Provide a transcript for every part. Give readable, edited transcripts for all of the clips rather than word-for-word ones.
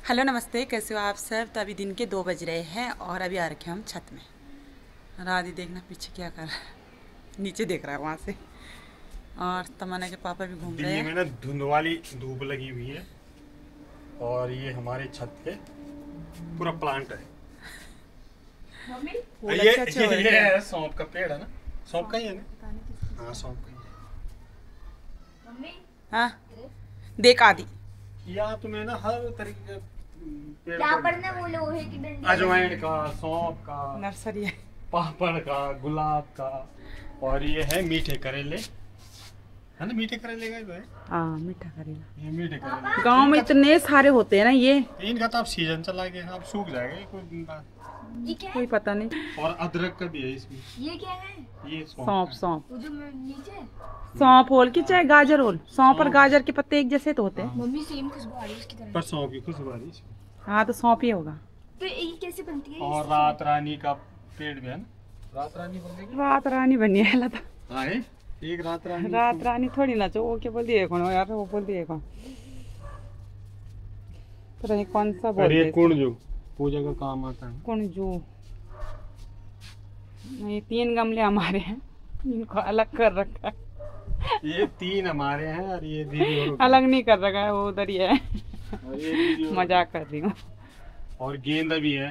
Hello नमस्ते, कैसे हो आप सब। तो अभी दिन के 2 बज रहे हैं और अभी आ रखे हम छत में। राधी देखना पीछे क्या कर रहा है, नीचे देख रहा है वहाँ से। और तमन्ना के पापा भी घूम रहे दिल्ली में हैं। ना धुंध वाली धूप लगी हुई है और ये हमारे छत पे पूरा प्लांट है। मम्मी फूल ये अच्छे अच्छे हो रहे ये हैं। है सौंफ का पेड़ है ना, सौंफ का ही है ना। हाँ सौंफ का ही मम्मी हाँ देख आदि। है। यहाँ तुम्हें ना हर तरीके के पेड़ यहाँ पौधे पर ना वो मिल लोहे की डंडी जाएंगे। अजवाइन का, सौंफ का, नर्सरी है। पापड़ का, गुलाब का, और ये है मीठे करेले, है ना। मीठे करेले का जो है, हाँ मीठा करेला। ये मीठे करेले गांव में इतने सारे होते हैं ना ये। इनका तो अब सीजन चला गया, अब सूख जाएगा ये कोई दिन बाद। ये क्या है? कोई पता नहीं। और अदरक का भी है इसमें। ये क्या है? ये सौंफ सौंफ वो जो नीचे सौंफ होल की चाहे गाजर होल, सौंफ और गाजर के पत्ते एक जैसे तो होते हैं। मम्मी सेम खुशबू आ रही है उसकी तरह। पर सौंफ की खुशबू आ रही है इसमें। हाँ तो सौंफ ही होगा। तो ये कैसे बनती है? और रात रानी का पेड़ भी है ना। रात रानी बनेगी। रात रानी बनी है लता। हाँ है? एक रात रानी। रात रानी थोड़ी ना वो क्या बोल दिए कौन यार, वो बोल दिए कौन, पता नहीं कौन सा बोल और ये दिए। कुंजू पूजा का काम आता है। कुंजू नहीं, 3 गमले हमारे हैं, इनको अलग कर रखा है। ये 3 हमारे हैं और ये दीदी और अलग नहीं कर रखा है, वो उधर ही है। और ये दीदी और मजाक कर रही हूँ। और गेंदा भी है।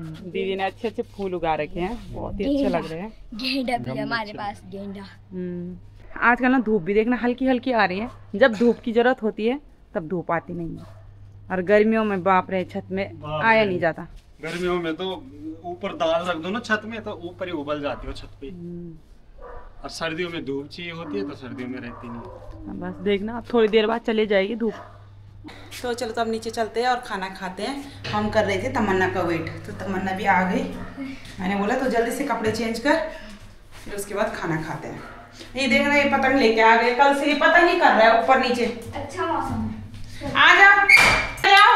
दीदी ने अच्छे अच्छे फूल उगा रखे हैं, बहुत ही अच्छे लग रहे हैं। गेंडा भी गमले है हमारे अच्छे पास, गेंडा। आजकल ना धूप भी देखना हल्की हल्की आ रही है। जब धूप की जरूरत होती है तब धूप आती नहीं है। और गर्मियों में बाप रे, छत में बाप आया रे। नहीं जाता। गर्मियों में तो ऊपर दाल रख दो ना छत में तो ऊपर ही उबल जाती हो छत पे। और सर्दियों में धूप चाहिए होती है तो सर्दियों में रहती नहीं। बस देखना अब थोड़ी देर बाद चले जाएगी धूप। तो चलो तो अब नीचे चलते हैं और खाना खाते हैं। हम कर रहे थे तमन्ना का वेट, तो तमन्ना भी आ गई। मैंने बोला तो जल्दी से कपड़े चेंज कर, फिर उसके बाद खाना खाते हैं। ये देख रहे पतंग लेके आ गए, कल से ये पतंग ही कर रहा है ऊपर नीचे। अच्छा मौसम है। आ जाओ आओ।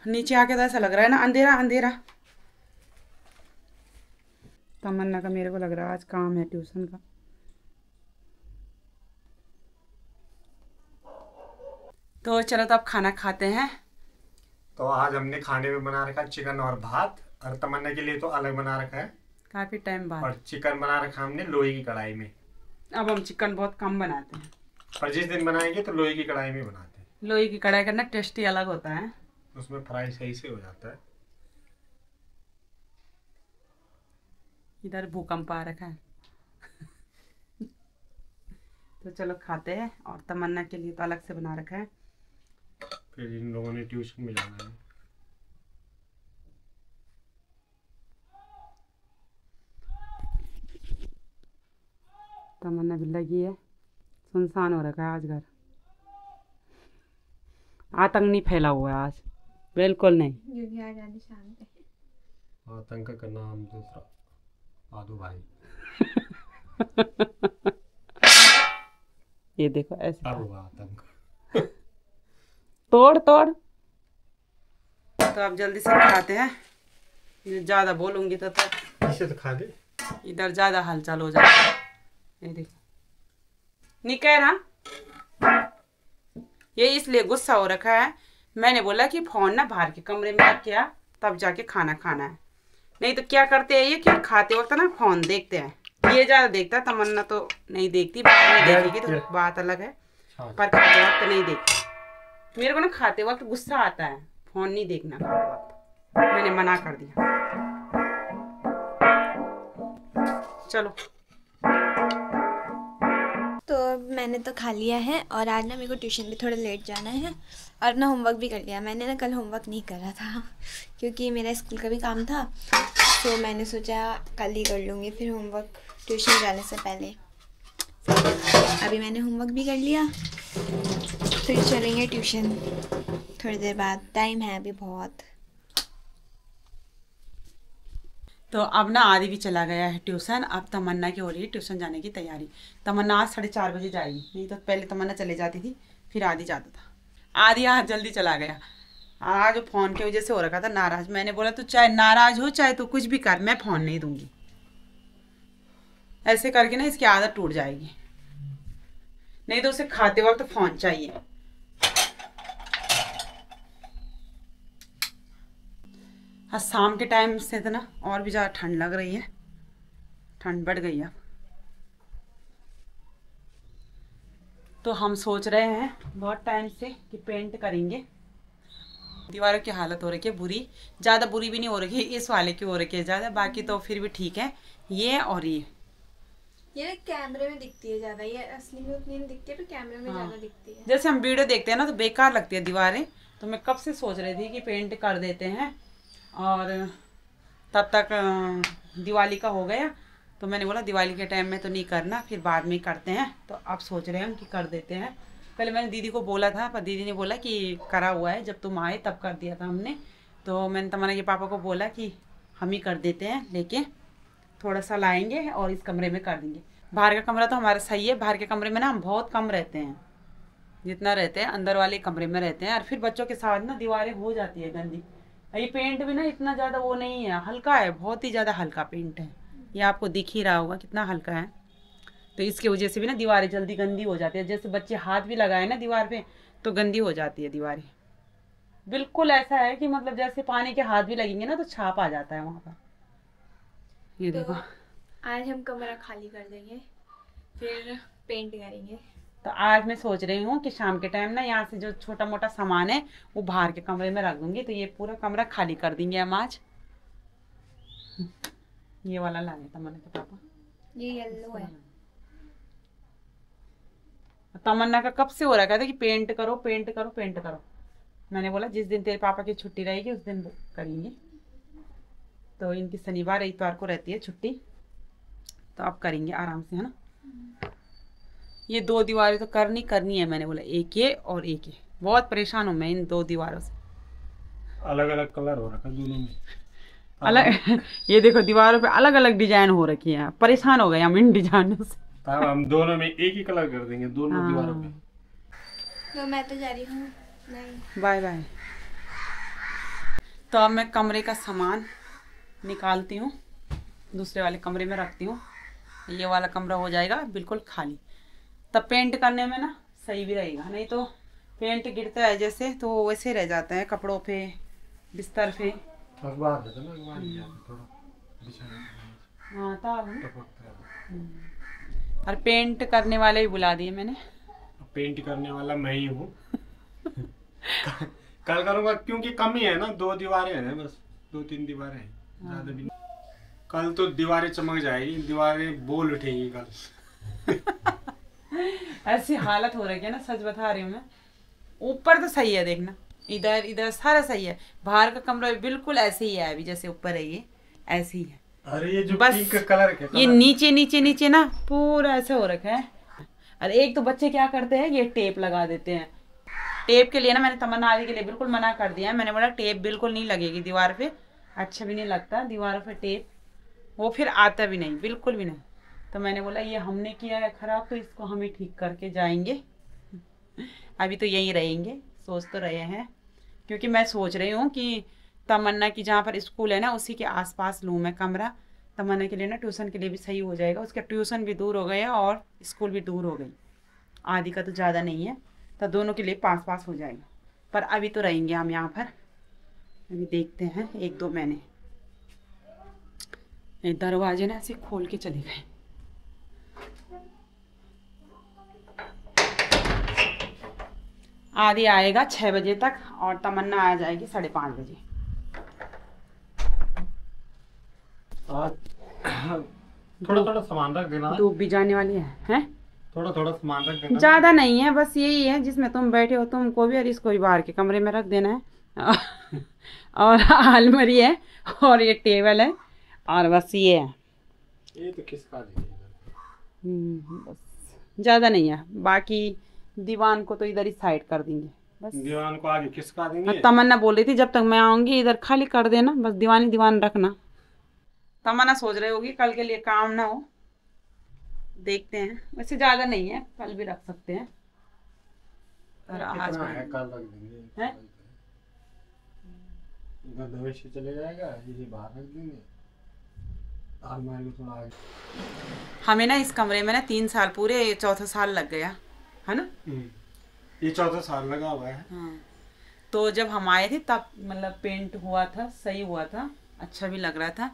नीचे आके तो ऐसा लग रहा है ना अंधेरा अंधेरा। तमन्ना का मेरे को लग रहा है आज काम है ट्यूशन का। तो चलो तो अब खाना खाते हैं। तो आज हमने खाने में बना रखा चिकन और भात, और तमन्ना के लिए तो अलग बना रखा है। काफी टाइम बाद। और चिकन बना रखा हमने लोहे की कढ़ाई में। अब हम चिकन बहुत कम बनाते हैं, पर जिस दिन बनाएंगे तो लोहे की कढ़ाई में बनाते हैं। लोहे की कढ़ाई का ना टेस्ट ही अलग होता है। उसमें फ्राई सही से हो जाता है। इधर भूकंप आ रखा है। तो चलो खाते हैं। और तमन्ना के लिए तो अलग से बना रखा है। फिर इन लोगों ने ट्यूशन में जाना है। तमन्ना भी लगी है। सुनसान हो रखा है आज घर। आतंक नहीं फैला हुआ है आज, बिल्कुल नहीं। क्योंकि आज आधी शांत है। आतंक का नाम दूसरा आदू भाई। ये देखो ऐसे अब हुआ आतंक। तोड़ तोड़। तो अब जल्दी से खाते हैं, ज्यादा बोलूंगी तो इसे तो खा दे। इधर ज्यादा हलचल हो जाएगा। ये देखो नहीं कह रहा, ये इसलिए गुस्सा हो रखा है। मैंने बोला कि फोन ना बाहर के कमरे में रख के आ, तब जाके खाना खाना है। नहीं तो क्या करते हैं ये कि खाते वक्त ना फोन देखते हैं। ये ज्यादा देखता है, तमन्ना तो नहीं देखती, बाद में देखेगी तो बात अलग है, पर खाते वक्त नहीं देखती। मेरे को ना खाते वक्त गुस्सा आता है, फोन नहीं देखना खाते वक्त, मैंने मना कर दिया। चलो तो मैंने तो खा लिया है और आज ना मेरे को ट्यूशन भी थोड़ा लेट जाना है और अपना होमवर्क भी कर लिया। मैंने ना कल होमवर्क नहीं करा था क्योंकि मेरा स्कूल का भी काम था, तो मैंने सोचा कल ही कर लूँगी फिर होमवर्क ट्यूशन जाने से पहले। अभी मैंने होमवर्क भी कर लिया, फिर चलेंगे ट्यूशन थोड़ी देर बाद। टाइम है अभी बहुत। तो अब ना आदि भी चला गया है ट्यूशन। अब तमन्ना की हो रही है ट्यूशन जाने की तैयारी। तमन्ना आज 4:30 बजे जाएगी, नहीं तो पहले तमन्ना चले जाती थी फिर आदि जाता था। आदि आज जल्दी चला गया। आज फ़ोन की वजह से हो रखा था नाराज़। मैंने बोला तू चाहे नाराज़ हो चाहे तो कुछ भी कर, मैं फ़ोन नहीं दूंगी। ऐसे करके ना इसकी आदत टूट जाएगी। नहीं तो उसे खाते वक्त फोन चाहिए। हाँ, शाम के टाइम से तो ना और भी ज़्यादा ठंड लग रही है, ठंड बढ़ गई है। तो हम सोच रहे हैं बहुत टाइम से कि पेंट करेंगे। दीवारों की हालत हो रखी है बुरी, ज़्यादा बुरी भी नहीं हो रखी है, इस वाले की हो रखी है ज़्यादा, बाकी तो फिर भी ठीक है। ये और ये कैमरे में दिखती है ज़्यादा, ये असली में उतनी नहीं दिखती है, पर कैमरे में ज़्यादा दिखती है। जैसे हम वीडियो देखते हैं ना तो बेकार लगती है दीवारें, तो मैं कब से सोच रही थी कि पेंट कर देते हैं, और तब तक दिवाली का हो गया, तो मैंने बोला दिवाली के टाइम में तो नहीं करना, फिर बाद में करते हैं। तो अब सोच रहे हैं कि कर देते हैं। पहले मैंने दीदी को बोला था, पर दीदी ने बोला कि करा हुआ है, जब तुम आए तब कर दिया था हमने। तो मैंने तमन्ना के पापा को बोला कि हम ही कर देते हैं, लेके थोड़ा सा लाएंगे और इस कमरे में कर देंगे। बाहर का कमरा तो हमारा सही है, बाहर के कमरे में ना हम बहुत कम रहते हैं, जितना रहते हैं अंदर वाले कमरे में रहते हैं। और फिर बच्चों के साथ ना दीवारें हो जाती है गंदी। ये पेंट भी ना इतना ज़्यादा वो नहीं है, हल्का है, बहुत ही ज़्यादा हल्का पेंट है, ये आपको दिख ही रहा होगा कितना हल्का है। तो इसकी वजह से भी ना दीवारें जल्दी गंदी हो जाती है, जैसे बच्चे हाथ भी लगाए ना दीवार पे तो गंदी हो जाती है दीवारें। बिल्कुल ऐसा है कि मतलब जैसे पानी के हाथ भी लगेंगे ना तो छाप आ जाता है वहाँ पर। ये तो देखो, आज हम कमरा खाली कर देंगे, फिर पेंट करेंगे। तो आज मैं सोच रही हूँ कि शाम के टाइम ना यहाँ से जो छोटा मोटा सामान है वो बाहर के कमरे में रख दूंगी, तो ये पूरा कमरा खाली कर देंगे हम आज। ये वाला लाने तमन्ना के पापा, ये येलो है। तमन्ना का कब से हो रहा था कि पेंट करो पेंट करो पेंट करो। मैंने बोला जिस दिन तेरे पापा की छुट्टी रहेगी उस दिन करेंगे। तो इनकी शनिवार इतवार को रहती है छुट्टी, तो अब करेंगे आराम से, है ना। ये 2 दीवारें तो करनी है, मैंने बोला एक ये और एक ये। बहुत परेशान हूँ मैं इन 2 दीवारों से। अलग अलग कलर हो रखा दोनों में, अलग ये देखो दीवारों पे अलग अलग डिजाइन हो रखी है, परेशान हो गए हम इन डिजाइनों से। तब हम दोनों में एक ही कलर कर देंगे दोनों दीवारों पे। तो मैं तो जा रही हूँ, नहीं बाय बाय। तो अब मैं कमरे का सामान निकालती हूँ, दूसरे वाले कमरे में रखती हूँ। ये वाला कमरा हो जाएगा बिल्कुल खाली, तब पेंट करने में ना सही भी रहेगा। नहीं तो पेंट गिरता है जैसे तो वैसे रह जाता है कपड़ों पे, बिस्तर पे। अखबार दे देना, अखबार लिया थोड़ा बिछाना। हाँ था। और पेंट करने वाले भी बुला दिए मैंने। पेंट करने वाला मैं ही हूँ। कल करूँगा क्योंकि कम ही है ना, 2 दीवारें हैं बस, 2-3 दीवारें हैं, ज्यादा भी नहीं। कल तो दीवारें चमक जाएगी, दीवारें बोल उठेंगी कल। ऐसी हालत हो रही है ना, सच बता रही हूँ मैं। ऊपर तो सही है, देखना इधर इधर सारा सही है, बाहर का कमरा भी बिल्कुल ऐसे ही है, अभी जैसे ऊपर है ये ऐसे ही है। अरे ये जो बस पिंक कलर के ये नीचे नीचे नीचे ना पूरा ऐसे हो रखा है। अरे एक तो बच्चे क्या करते हैं, ये टेप लगा देते हैं। टेप के लिए ना मैंने तमन्ना आदि के लिए बिल्कुल मना कर दिया है। मैंने बोला टेप बिल्कुल नहीं लगेगी दीवार पे, अच्छा भी नहीं लगता दीवारों पे टेप, वो फिर आता भी नहीं, बिल्कुल भी नहीं। तो मैंने बोला ये हमने किया है खराब, तो इसको हम ही ठीक करके जाएंगे। अभी तो यहीं रहेंगे, सोच तो रहे हैं, क्योंकि मैं सोच रही हूँ कि तमन्ना की जहाँ पर स्कूल है ना उसी के आसपास लूँ मैं कमरा। तमन्ना के लिए ना ट्यूशन के लिए भी सही हो जाएगा, उसका ट्यूशन भी दूर हो गया और स्कूल भी दूर हो गई, आदि का तो ज़्यादा नहीं है, तो दोनों के लिए पास पास हो जाएगा। पर अभी तो रहेंगे हम यहाँ पर, अभी देखते हैं 1-2 महीने। ये दरवाजे ना ऐसे खोल के चले गए। आदि आएगा 6 बजे तक और तमन्ना आ जाएगी 5:30 बजे। थोड़ा थोड़ा सामान रख देना, धूप भी जाने वाली है, हैं? थोड़ा थोड़ा सामान रख देना, ज्यादा नहीं है, बस यही है जिसमें तुम बैठे हो, तुमको भी और इसको भी बाहर के कमरे में रख देना है। और अलमारी है और ये टेबल है और बस ये है। ये तो किसका बस ज्यादा नहीं है, बाकी दीवान को तो इधर ही साइड कर देंगे बस। दीवान को आगे किसका देंगे? तमन्ना बोल रही थी जब तक मैं आऊंगी इधर खाली कर देना, बस दीवान ही दीवान रखना। तमन्ना सोच रही होगी कल के लिए काम ना हो, देखते हैं। वैसे ज्यादा नहीं है, कल भी रख सकते हैं, और आज है कल रख देंगे। हैं? इधर दवेश से चले जाएगा, ये बाहर रख देंगे, अलमारी को थोड़ा आगे। हमें ना इस कमरे में ना 3 साल पूरे, 4था साल लग गया। है ना। ये चौथा साल लगा हुआ है। हाँ, तो जब हम आए थे तब मतलब पेंट हुआ था, सही हुआ था, अच्छा भी लग रहा था।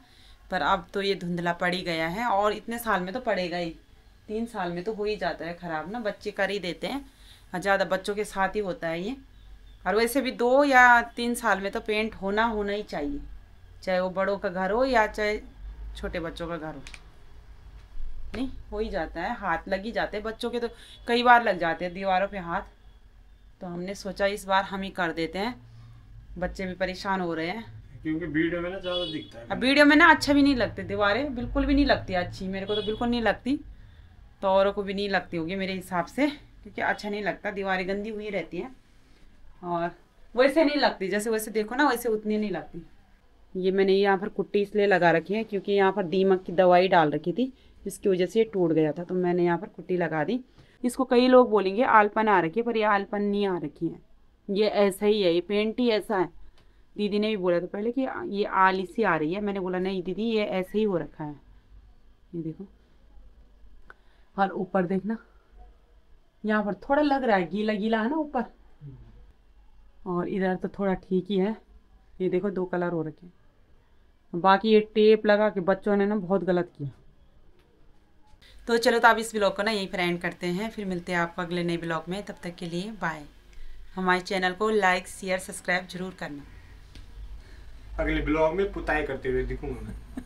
पर अब तो ये धुंधला पड़ ही गया है, और इतने साल में तो पड़ेगा ही, 3 साल में तो हो ही जाता है ख़राब ना, बच्चे कर ही देते हैं, और ज़्यादा बच्चों के साथ ही होता है ये। और वैसे भी 2 या 3 साल में तो पेंट होना ही चाहिए, चाहे वो बड़ों का घर हो या चाहे छोटे बच्चों का घर हो। नहीं, हो ही जाता है, हाथ लग ही जाते हैं बच्चों के, तो कई बार लग जाते हैं दीवारों पे हाथ। तो हमने सोचा इस बार हम ही कर देते हैं, बच्चे भी परेशान हो रहे हैं। क्योंकि वीडियो में ना ज़्यादा दिखता है। अब वीडियो में ना अच्छा भी नहीं लगते, दीवारें बिल्कुल भी नहीं लगती अच्छी, मेरे को तो बिल्कुल नहीं लगती, तो औरों को भी नहीं लगती होगी मेरे हिसाब से, क्योंकि अच्छा नहीं लगता, दीवारें गंदी हुई रहती हैं। और वैसे नहीं लगती, जैसे वैसे देखो ना वैसे उतनी नहीं लगती। ये मैंने यहाँ पर कुट्टी इसलिए लगा रखी है क्योंकि यहाँ पर दीमक की दवाई डाल रखी थी, इसकी वजह से ये टूट गया था, तो मैंने यहाँ पर कुट्टी लगा दी। इसको कई लोग बोलेंगे आलपन आ रखी है, पर ये आलपन नहीं आ रखी है, ये ऐसा ही है, ये पेंट ही ऐसा है। दीदी ने भी बोला था पहले कि ये आली सी आ रही है, मैंने बोला नहीं दीदी ये ऐसे ही हो रखा है, ये देखो। और ऊपर देखना, यहाँ पर थोड़ा लग रहा है गीला गीला है ना ऊपर, और इधर तो थोड़ा ठीक ही है। ये देखो 2 कलर हो रखे हैं। बाकी ये टेप लगा के बच्चों ने ना बहुत गलत किया। तो चलो, तो आप इस ब्लॉग को ना यहीं पर एंड करते हैं, फिर मिलते हैं आपको अगले नए ब्लॉग में, तब तक के लिए बाय। हमारे चैनल को लाइक शेयर सब्सक्राइब जरूर करना। अगले ब्लॉग में पुताई करते हुए दिखूंगा मैं।